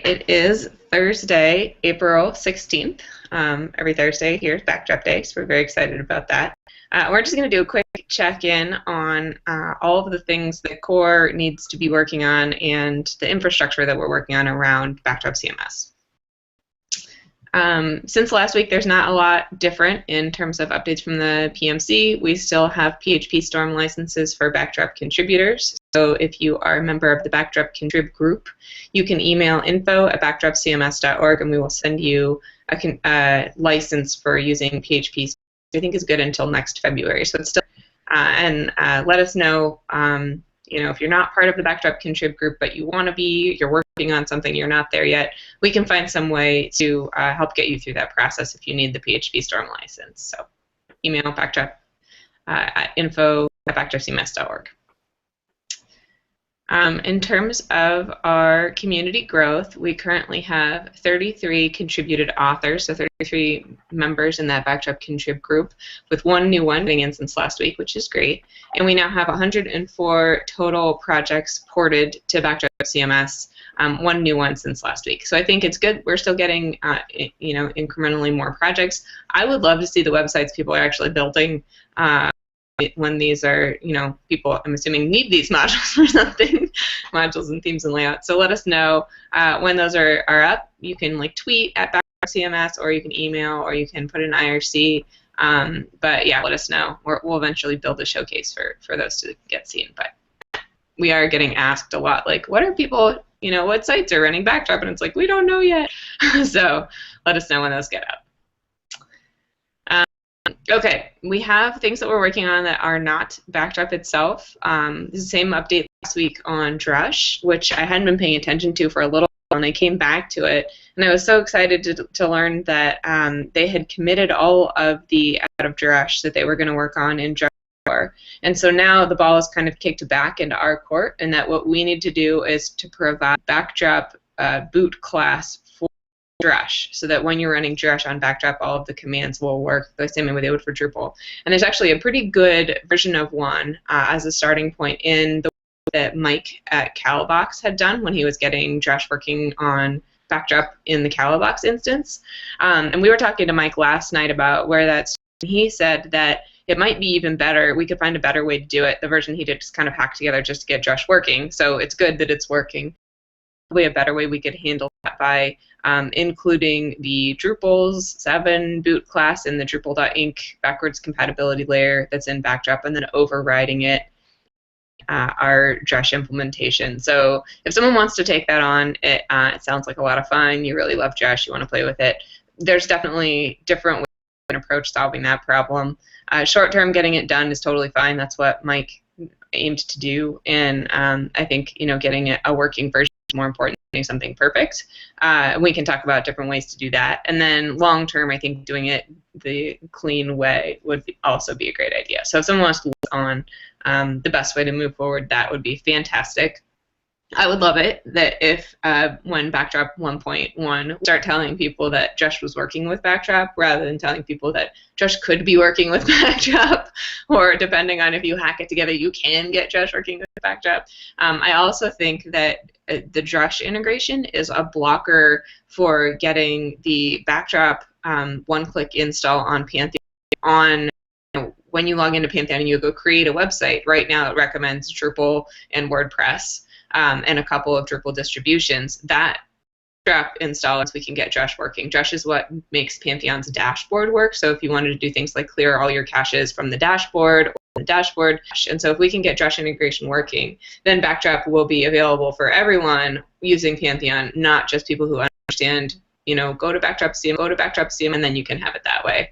It is Thursday, April 16th. Every Thursday here is Backdrop Day, so we're very excited about that. We're just going to do a quick check-in on all of the things that Core needs to be working on and the infrastructure that we're working on around Backdrop CMS. Since last week, there's not a lot different in terms of updates from the PMC. We still have PHP Storm licenses for Backdrop contributors. So if you are a member of the Backdrop Contrib group, you can email info@backdropcms.org and we will send you a license for using PHP. I think is good until next February. So it's still, let us know, if you're not part of the Backdrop Contrib group, but you want to be, you're working on something, you're not there yet, we can find some way to help get you through that process if you need the PHP Storm license. So email Backdrop info@backdropcms.org. In terms of our community growth, we currently have 33 contributed authors, so 33 members in that Backdrop Contrib group, with one new one getting in since last week, which is great. And we now have 104 total projects ported to Backdrop CMS, one new one since last week. So I think it's good. We're still getting, incrementally more projects. I would love to see the websites people are actually building when these are, people, I'm assuming, need these modules for something, modules and themes and layouts. So let us know when those are up. You can tweet at CMS, or you can email, or you can put in IRC. But yeah, let us know. We'll eventually build a showcase for those to get seen. But we are getting asked a lot, what are people, what sites are running Backdrop? And it's we don't know yet. So let us know when those get up. Okay, we have things that we're working on that are not Backdrop itself. This is the same update last week on Drush, which I hadn't been paying attention to for a little while, and I came back to it, and I was so excited to learn that they had committed all of the out of Drush that they were going to work on in Drush 4. And so now the ball is kind of kicked back into our court, and that what we need to do is to provide Backdrop boot class for Drush, so that when you're running Drush on Backdrop, all of the commands will work the same way they would for Drupal. And there's actually a pretty good version of one as a starting point in the way that Mike at Calabox had done when he was getting Drush working on Backdrop in the Calabox instance. And we were talking to Mike last night about where that's. He said that it might be even better. We could find a better way to do it. The version he did just kind of hacked together just to get Drush working. So it's good that it's working. Probably a better way we could handle that by including the Drupal's 7 boot class in the Drupal.inc backwards compatibility layer that's in Backdrop, and then overriding it our Drush implementation. So if someone wants to take that on, it sounds like a lot of fun. You really love Drush. You want to play with it. There's definitely different ways to approach solving that problem. Short term, getting it done is totally fine. That's what Mike aimed to do, and I think getting a working version more important than doing something perfect. We can talk about different ways to do that. And then long term, I think doing it the clean way would also be a great idea. So if someone wants to look on the best way to move forward, that would be fantastic. I would love it that if when Backdrop 1.1 start telling people that Drush was working with Backdrop rather than telling people that Drush could be working with Backdrop, or depending on if you hack it together, you can get Drush working with Backdrop. I also think that the Drush integration is a blocker for getting the Backdrop one-click install on Pantheon on. When you log into Pantheon and you go create a website, right now it recommends Drupal and WordPress. And a couple of Drupal distributions. That Backdrop install, we can get Drush working. Drush is what makes Pantheon's dashboard work. So if you wanted to do things like clear all your caches from the dashboard, and so if we can get Drush integration working, then Backdrop will be available for everyone using Pantheon, not just people who understand, go to Backdrop CM, and then you can have it that way.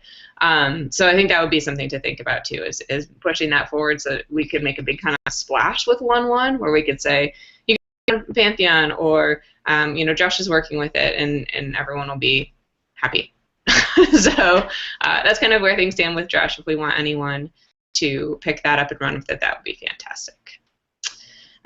So I think that would be something to think about too, is pushing that forward so that we could make a big kind of splash with 1.1, where we could say, you can go to Pantheon, or Drush is working with it, and everyone will be happy. So that's kind of where things stand with Drush. If we want anyone to pick that up and run with it, that would be fantastic.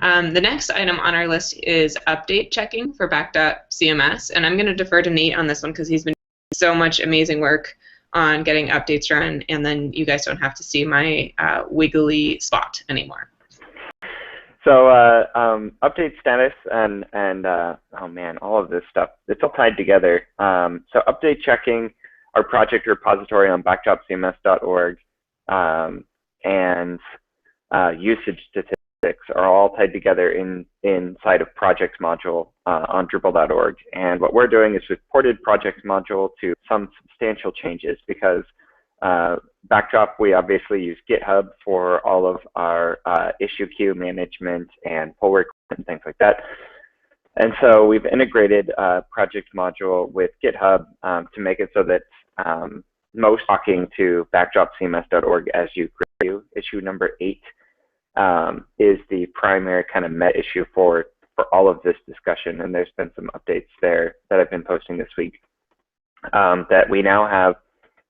The next item on our list is update checking for Backdrop CMS, and I'm going to defer to Nate on this one because he's been doing so much amazing work on getting updates run, and then you guys don't have to see my wiggly spot anymore. So update status and oh man, all of this stuff, it's all tied together. So update checking our project repository on backdropcms.org and usage statistics are all tied together inside of projects module on Drupal.org. And what we're doing is we've ported projects module to some substantial changes because Backdrop, we obviously use GitHub for all of our issue queue management and pull requests and things like that. And so we've integrated project module with GitHub to make it so that most talking to backdropcms.org as you create issue number 8 is the primary kind of meta issue for all of this discussion. And there's been some updates there that I've been posting this week that we now have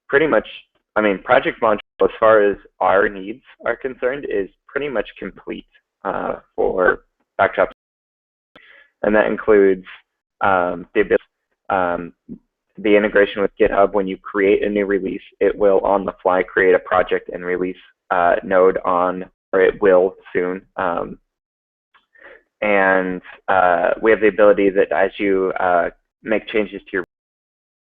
pretty much. I mean, project module, as far as our needs are concerned, is pretty much complete for Backdrop. And that includes the integration with GitHub. When you create a new release, it will on the fly create a project and release node on, or it will soon. And we have the ability that as you make changes to your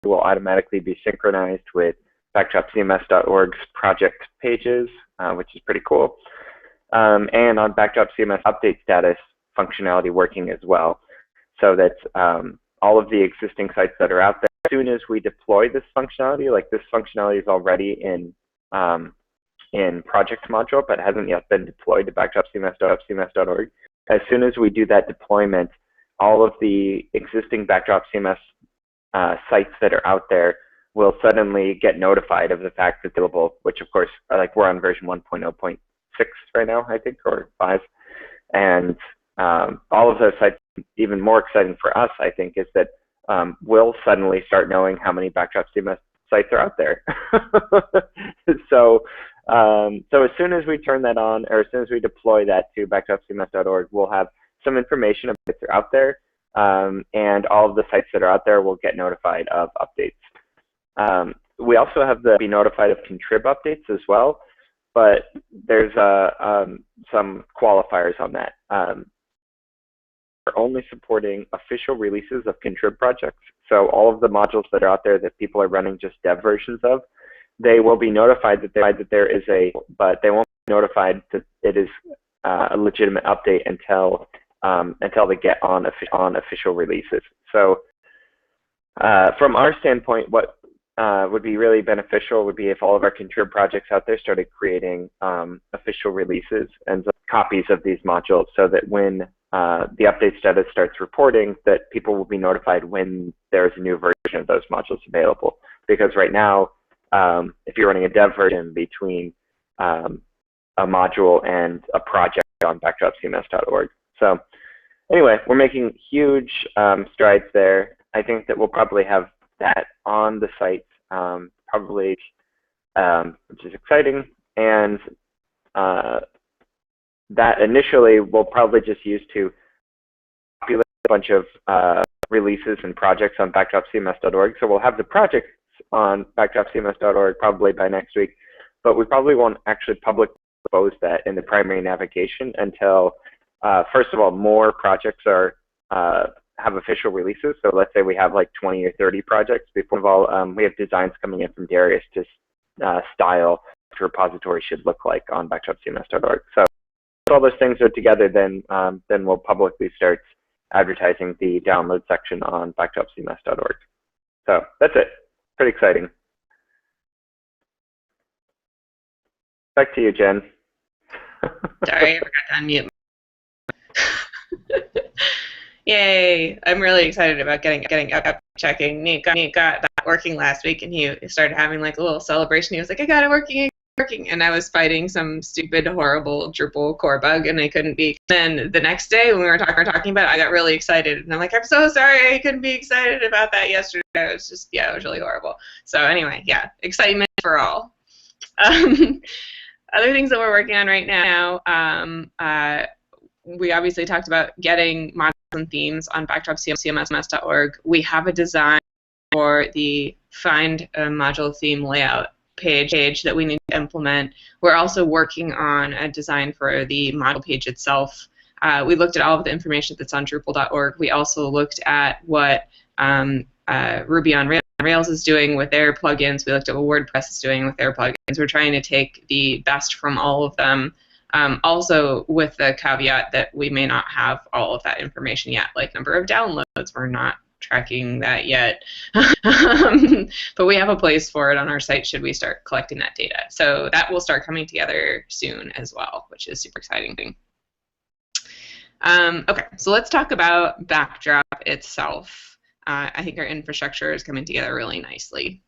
it will automatically be synchronized with backdropcms.org's project pages, which is pretty cool. And on Backdrop CMS update status functionality working as well, so that all of the existing sites that are out there, as soon as we deploy this functionality, like this functionality is already in project module, but hasn't yet been deployed to backdropcms.org. As soon as we do that deployment, all of the existing Backdrop CMS sites that are out there will suddenly get notified of the fact that they're available, which of course, like we're on version 1.0.6 right now, I think, or 5. And all of those sites, even more exciting for us, I think, is that we'll suddenly start knowing how many Backdrop CMS sites are out there. So as soon as we turn that on, or as soon as we deploy that to backdropcms.org, we'll have some information about what are out there, and all of the sites that are out there will get notified of updates. We also have the be notified of contrib updates as well, but there's some qualifiers on that. We're only supporting official releases of contrib projects, so all of the modules that are out there that people are running just dev versions of, they will be notified that there is but they won't be notified that it is a legitimate update until they get on official releases. So from our standpoint, what would be really beneficial would be if all of our contrib projects out there started creating official releases and copies of these modules, so that when the update status starts reporting, that people will be notified when there's a new version of those modules available. Because right now, if you're running a dev version between a module and a project on backdropcms.org. So anyway, we're making huge strides there. I think that we'll probably have that on the site, probably, which is exciting. And that initially we'll probably just use to populate a bunch of releases and projects on backdropcms.org. So we'll have the projects on backdropcms.org probably by next week, but we probably won't actually publicly expose that in the primary navigation until, first of all, more projects are have official releases. So let's say we have like 20 or 30 projects. Before of all, we have designs coming in from Darius to style what the repository should look like on backdropcms.org. So if all those things are together, then we'll publicly start advertising the download section on backdropcms.org. So that's it. Pretty exciting. Back to you, Jen. Sorry, I forgot to unmute. Yay! I'm really excited about getting up checking. Nate got that working last week, and he started having like a little celebration. He was like, "I got it working!" And I was fighting some stupid, horrible Drupal core bug, and I couldn't be. Then the next day, when we were talking about it, I got really excited, and I'm like, "I'm so sorry, I couldn't be excited about that yesterday." It was just, yeah, it was really horrible. So anyway, yeah, excitement for all. Other things that we're working on right now, we obviously talked about getting modules and themes on backdropcms.org. We have a design for the Find a Module Theme layout page that we need to implement. We're also working on a design for the module page itself. We looked at all of the information that's on Drupal.org. We also looked at what Ruby on Rails is doing with their plugins. We looked at what WordPress is doing with their plugins. We're trying to take the best from all of them, also with the caveat that we may not have all of that information yet, like number of downloads. We're not tracking that yet. But we have a place for it on our site should we start collecting that data. So that will start coming together soon as well, which is super exciting. Okay, so let's talk about Backdrop itself. I think our infrastructure is coming together really nicely.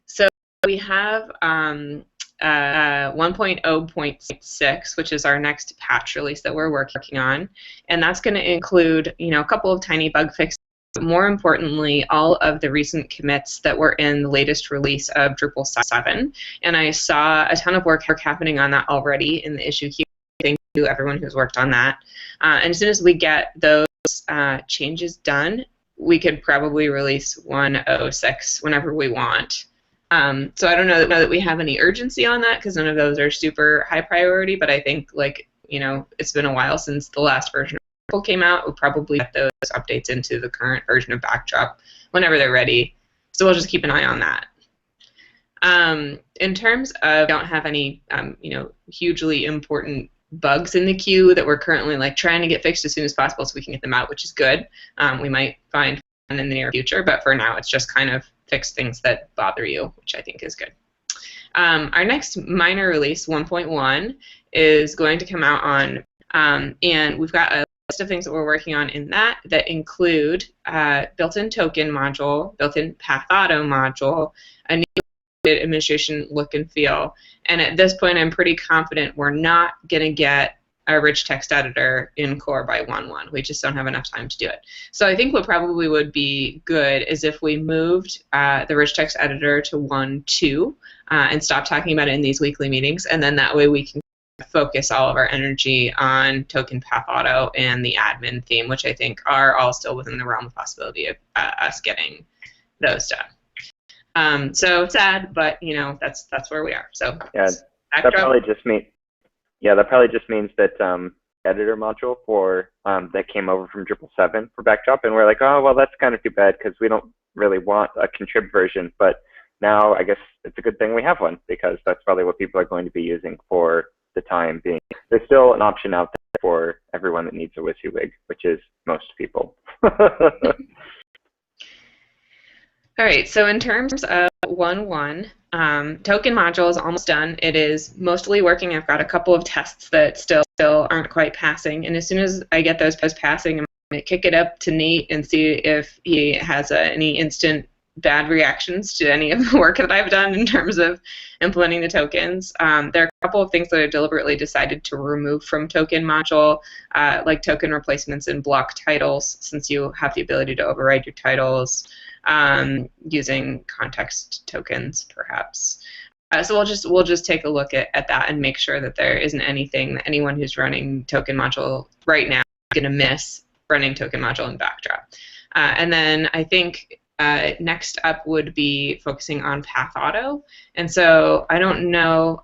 So we have 1.0.6, which is our next patch release that we're working on, and that's going to include, a couple of tiny bug fixes. But more importantly, all of the recent commits that were in the latest release of Drupal 7, and I saw a ton of work happening on that already in the issue queue. Thank you everyone who's worked on that. And as soon as we get those changes done, we could probably release 1.0.6 whenever we want. So I don't know that we have any urgency on that because none of those are super high priority, but I think it's been a while since the last version of Drupal came out. We'll probably get those updates into the current version of Backdrop whenever they're ready. So we'll just keep an eye on that. In terms of, don't have any hugely important bugs in the queue that we're currently trying to get fixed as soon as possible so we can get them out, which is good. We might find one in the near future, but for now it's just kind of fix things that bother you, which I think is good. Our next minor release, 1.1, is going to come out on, and we've got a list of things that we're working on in that include built-in token module, built-in path auto module, a new administration look and feel. And at this point, I'm pretty confident we're not going to get a rich text editor in core by 1.1. We just don't have enough time to do it. So I think what probably would be good is if we moved the rich text editor to 1.2 and stopped talking about it in these weekly meetings, and then that way we can focus all of our energy on token path auto and the admin theme, which I think are all still within the realm of possibility of us getting those done. So sad, but that's where we are. So yeah, that probably just means that editor module for that came over from Drupal 7 for Backdrop, and we're like, oh well, that's kind of too bad because we don't really want a contrib version. But now I guess it's a good thing we have one because that's probably what people are going to be using for the time being. There's still an option out there for everyone that needs a WYSIWYG, which is most people. All right, so in terms of 1.1, token module is almost done. It is mostly working. I've got a couple of tests that still aren't quite passing, and as soon as I get those passing, I'm going to kick it up to Nate and see if he has any instant bad reactions to any of the work that I've done in terms of implementing the tokens. There are a couple of things that I deliberately decided to remove from token module, like token replacements and block titles, since you have the ability to override your titles using context tokens, perhaps. So we'll just take a look at that and make sure that there isn't anything that anyone who's running token module right now is going to miss running token module in Backdrop. And then I think next up would be focusing on path auto. And so I don't know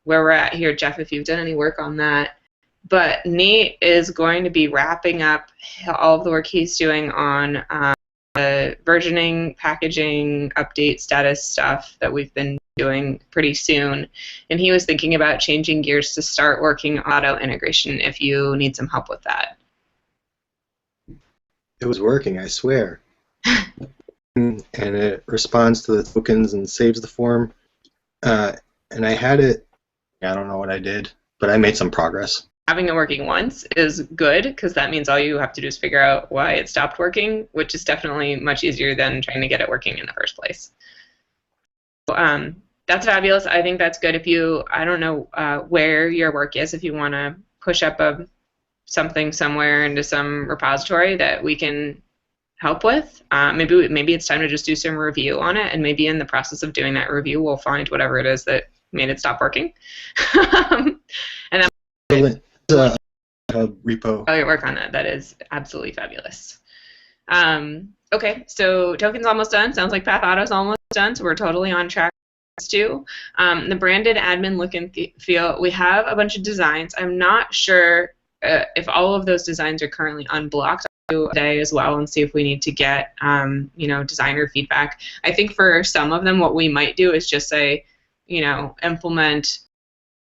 where we're at here, Jeff, if you've done any work on that. But Nate is going to be wrapping up all of the work he's doing on versioning, packaging, update status stuff that we've been doing pretty soon. And he was thinking about changing gears to start working auto integration if you need some help with that. It was working, I swear. And it responds to the tokens and saves the form. And I had it, I don't know what I did, but I made some progress. Having it working once is good because that means all you have to do is figure out why it stopped working, which is definitely much easier than trying to get it working in the first place. So, that's fabulous. I think that's good. If you, I don't know where your work is, if you want to push up something somewhere into some repository that we can help with, maybe it's time to just do some review on it, and maybe in the process of doing that review, we'll find whatever it is that made it stop working. And then repo. I'll work on that. That is absolutely fabulous. Okay, so token's almost done. Sounds like Path Auto's almost done, so we're totally on track too. The branded admin look and feel, we have a bunch of designs. I'm not sure if all of those designs are currently unblocked, I'll do today as well and see if we need to get designer feedback. I think for some of them, what we might do is just say, implement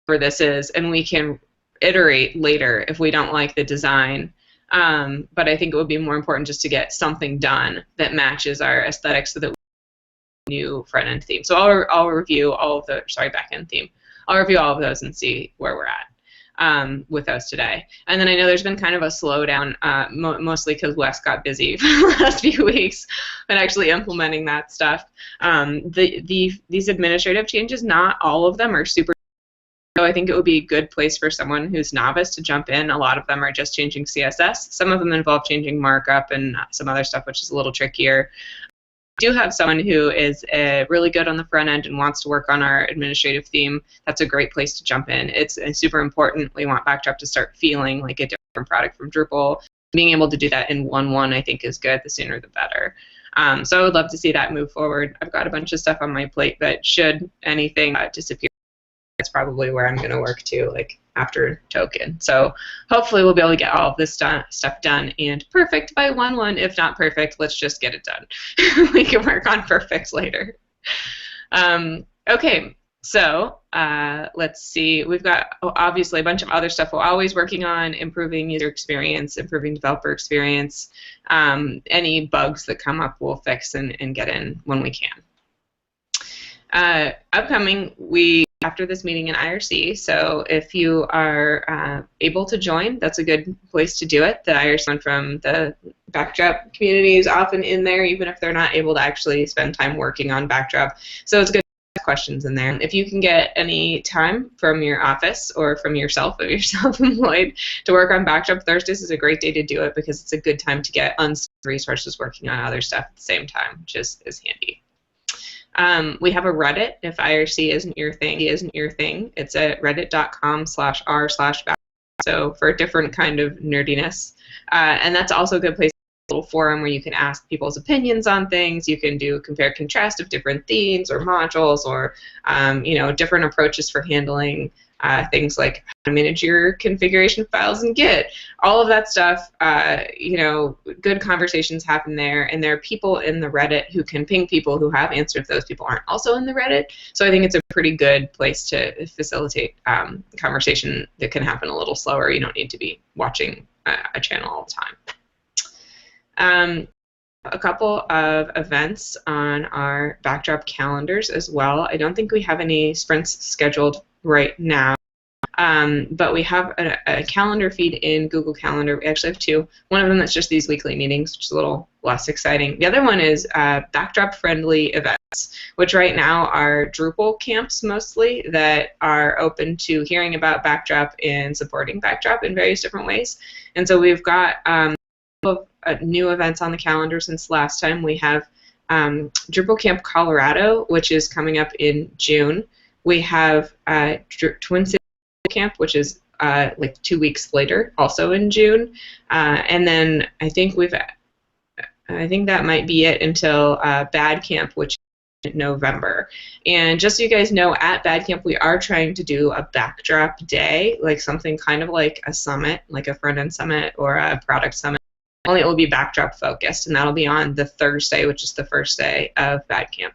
where this is, and we can iterate later if we don't like the design. But I think it would be more important just to get something done that matches our aesthetics so that we have a new front-end theme. So I'll review all of the, back-end theme. I'll review all of those and see where we're at with those today. And then I know there's been kind of a slowdown, mostly because Wes got busy for the last few weeks and actually implementing that stuff. These administrative changes, not all of them are super. So I think it would be a good place for someone who's novice to jump in. A lot of them are just changing CSS. Some of them involve changing markup and some other stuff, which is a little trickier. We do have someone who is really good on the front end and wants to work on our administrative theme. That's a great place to jump in. It's super important. We want Backdrop to start feeling like a different product from Drupal. Being able to do that in 1.1 I think is good. The sooner the better. So I would love to see that move forward. I've got a bunch of stuff on my plate, but should anything disappear, it's probably where I'm going to work too, like after token. So hopefully we'll be able to get all of this stuff done and perfect by 1.1. If not perfect, let's just get it done. We can work on perfect later. Okay, so let's see. We've got obviously a bunch of other stuff we're always working on, improving user experience, improving developer experience. Any bugs that come up we'll fix and get in when we can. Upcoming, after this meeting in IRC, so if you are able to join, that's a good place to do it. The IRC one from the Backdrop community is often in there, even if they're not able to actually spend time working on Backdrop. So it's good to ask questions in there. If you can get any time from your office or from yourself, if you're self-employed, to work on Backdrop, Thursdays is a great day to do it because it's a good time to get resources working on other stuff at the same time, which is handy. We have a Reddit. If IRC isn't your thing, it's at reddit.com/r/backdrop. So for a different kind of nerdiness. And that's also a good place, a little forum where you can ask people's opinions on things. You can do compare contrast of different themes or modules or different approaches for handling things like how to manage your configuration files in Git. All of that stuff, good conversations happen there, and there are people in the Reddit who can ping people who have answers if those people aren't also in the Reddit. So I think it's a pretty good place to facilitate conversation that can happen a little slower. You don't need to be watching a channel all the time. A couple of events on our Backdrop calendars as well. I don't think we have any sprints scheduled right now, but we have a calendar feed in Google Calendar. We actually have two. One of them that's just these weekly meetings, which is a little less exciting. The other one is Backdrop-friendly events, which right now are Drupal camps mostly that are open to hearing about Backdrop and supporting Backdrop in various different ways. And so we've got new events on the calendar since last time. We have Drupal Camp Colorado, which is coming up in June. We have Twin City Camp, which is like 2 weeks later, also in June. And then I think that might be it until Bad Camp, which is in November. And just so you guys know, at Bad Camp we are trying to do a Backdrop day, like something kind of like a summit, like a front-end summit or a product summit. Only it will be Backdrop focused, and that'll be on the Thursday, which is the first day of Bad Camp.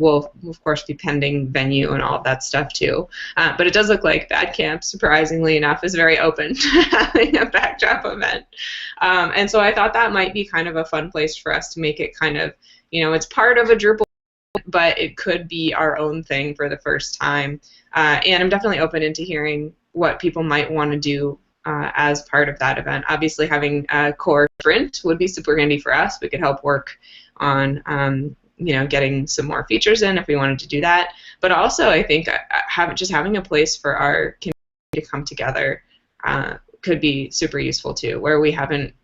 We'll, of course, be pending venue and all of that stuff, too. But it does look like Bad Camp, surprisingly enough, is very open to having a Backdrop event. And so I thought that might be kind of a fun place for us to make it kind of, it's part of a Drupal, but it could be our own thing for the first time. And I'm definitely open into hearing what people might want to do as part of that event. Obviously, having a core sprint would be super handy for us. We could help work on getting some more features in if we wanted to do that. But also, I think having a place for our community to come together could be super useful too, where we haven't,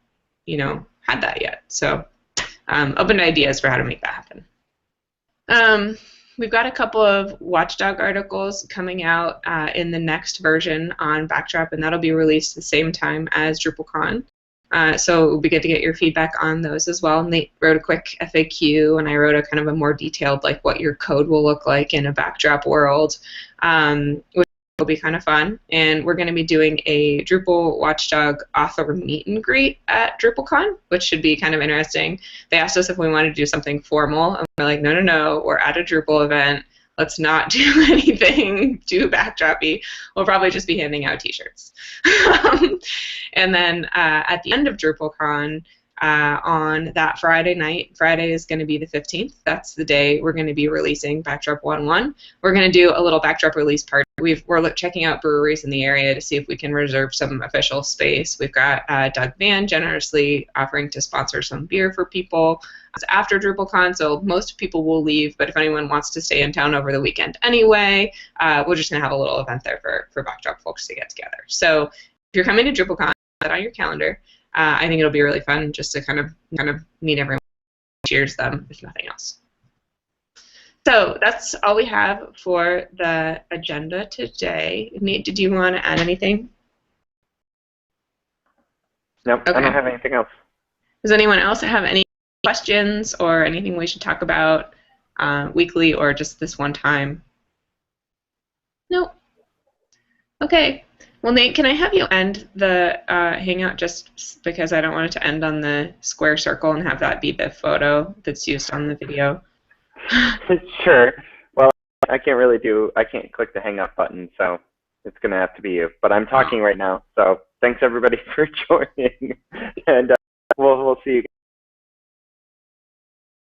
had that yet. So, open to ideas for how to make that happen. We've got a couple of Watchdog articles coming out in the next version on Backdrop, and that'll be released the same time as DrupalCon. So it would be good to get your feedback on those as well. Nate wrote a quick FAQ, and I wrote a kind of a more detailed, like what your code will look like in a Backdrop world, which will be kind of fun. And we're going to be doing a Drupal Watchdog author meet and greet at DrupalCon, which should be kind of interesting. They asked us if we wanted to do something formal, and we're like, no, no, no, we're at a Drupal event. Let's not do anything too backdroppy. We'll probably just be handing out T-shirts. And then at the end of DrupalCon, on that Friday night, Friday is going to be the 15th. That's the day we're going to be releasing Backdrop 1.1. We're going to do a little Backdrop release party. We're checking out breweries in the area to see if we can reserve some official space. We've got Doug Van generously offering to sponsor some beer for people. It's after DrupalCon, so most people will leave, but if anyone wants to stay in town over the weekend anyway, we're just going to have a little event there for Backdrop folks to get together. So if you're coming to DrupalCon, put it on your calendar. I think it'll be really fun just to kind of meet everyone, cheers them, if nothing else. So that's all we have for the agenda today. Nate, did you want to add anything? Nope, okay. I don't have anything else. Does anyone else have any questions or anything we should talk about weekly or just this one time? Nope. Okay. Well, Nate, can I have you end the Hangout just because I don't want it to end on the square circle and have that be the photo that's used on the video? Sure. Well, I can't click the hang up button, so it's going to have to be you. But I'm talking right now, so thanks everybody for joining, and we'll see you.